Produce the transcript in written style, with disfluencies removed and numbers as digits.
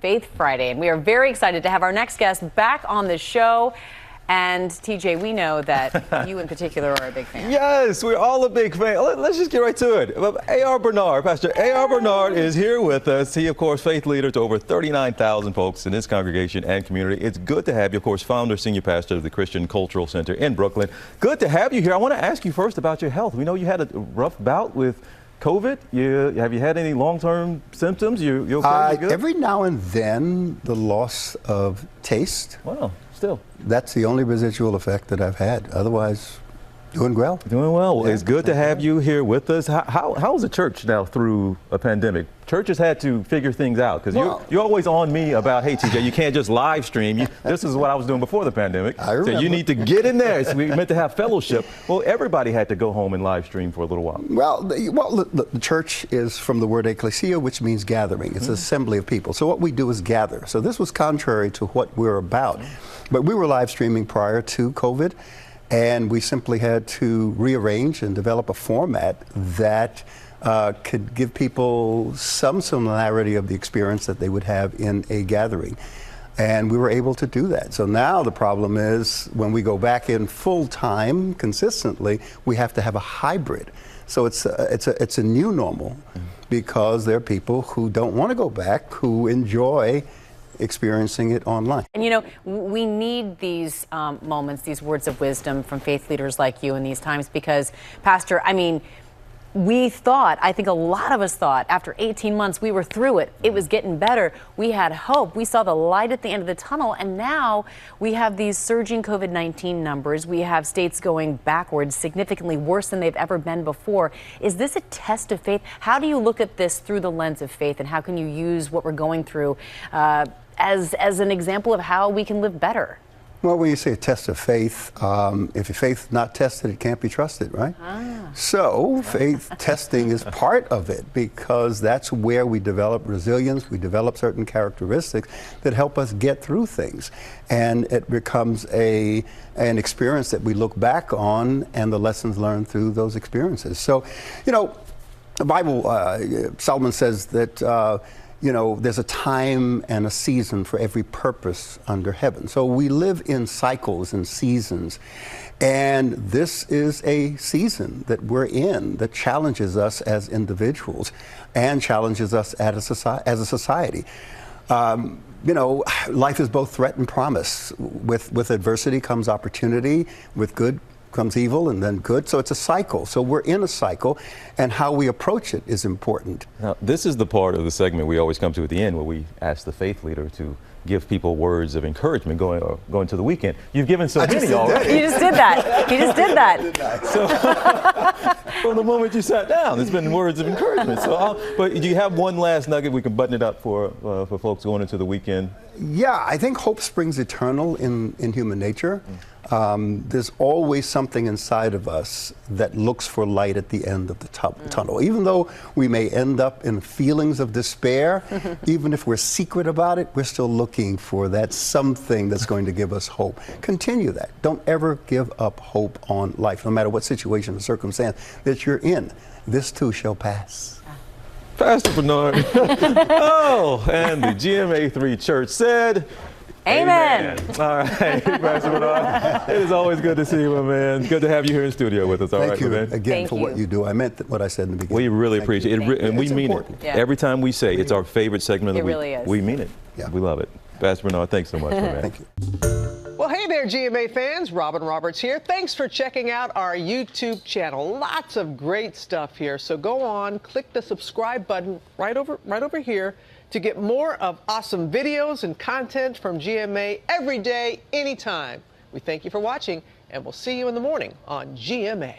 Faith Friday, and we are very excited to have our next guest back on the show. And TJ, we know that you in particular are a big fan. Yes, we're all a big fan. Let's just get right to it. A.R. Bernard, Pastor A.R. Bernard is here with us. He, of course, faith leader to over 39,000 folks in his congregation and community. It's good to have you, of course, founder, senior pastor of the Christian Cultural Center in Brooklyn. Good to have you here. I want to ask you first about your health. We know you had a rough bout with COVID. Have you had any long-term symptoms? You okay? You good? Every now and then, the loss of taste. Wow, still. That's the only residual effect that I've had. Otherwise, doing well. Doing well. Well, Yeah. it's good to have you here with us. How's the church now through a pandemic? Churches had to figure things out because you're always on me about, hey, TJ, you can't just live stream. This is what I was doing before the pandemic. I remember. So you need to get in there. So we meant to have fellowship. Well, everybody had to go home and live stream for a little while. Well, the church is from the word ecclesia, which means gathering. It's an assembly of people. So what we do is gather. So this was contrary to what we're about. But we were live streaming prior to COVID, and we simply had to rearrange and develop a format that could give people some similarity of the experience that they would have in a gathering. And we were able to do that. So now the problem is when we go back in full time consistently, we have to have a hybrid. So it's a new normal because there are people who don't want to go back, who enjoy experiencing it online. And you know, we need these moments, these words of wisdom from faith leaders like you in these times because, Pastor, I mean, I think a lot of us thought after 18 months we were through it. It was getting better. We had hope. We saw the light at the end of the tunnel. And now we have these surging COVID-19 numbers. We have states going backwards, significantly worse than they've ever been before. Is this a test of faith? How do you look at this through the lens of faith? And how can you use what we're going through as an example of how we can live better? Well, when you say a test of faith, if your faith not tested, it can't be trusted, right? So faith testing is part of it because that's where we develop resilience, we develop certain characteristics that help us get through things. And it becomes an experience that we look back on and the lessons learned through those experiences. So, you know, the Bible, Solomon says that there's a time and a season for every purpose under heaven. So we live in cycles and seasons. And this is a season that we're in that challenges us as individuals and challenges us as a society. Life is both threat and promise. With adversity comes opportunity, with good comes evil and then good. So it's a cycle. So we're in a cycle and how we approach it is important. Now, this is the part of the segment we always come to at the end where we ask the faith leader to give people words of encouragement going to the weekend. You've given so many already. You just did that. You just did that. So from the moment you sat down, it's been words of encouragement. But do you have one last nugget we can button it up for folks going into the weekend? Yeah, I think hope springs eternal in human nature. There's always something inside of us that looks for light at the end of the tunnel. Even though we may end up in feelings of despair, even if we're secret about it, we're still looking for that something that's going to give us hope. Continue that. Don't ever give up hope on life, no matter what situation or circumstance that you're in. This too shall pass. Pastor Bernard. And the GMA3 Church said, Amen. All right, Pastor Bernard. It is always good to see you, my man. Good to have you here in studio with us. All Thank right, you man. again for what you do. I meant what I said in the beginning. We really appreciate it. And we mean it. Yeah. Every time we say it's our favorite segment of the week. It really is. We mean it. Yeah. We love it. Pastor Bernard, thanks so much, my man. Thank you. Well, hey there, GMA fans. Robin Roberts here. Thanks for checking out our YouTube channel. Lots of great stuff here. So go on, click the subscribe button right over here to get more of awesome videos and content from GMA every day, anytime. We thank you for watching, and we'll see you in the morning on GMA.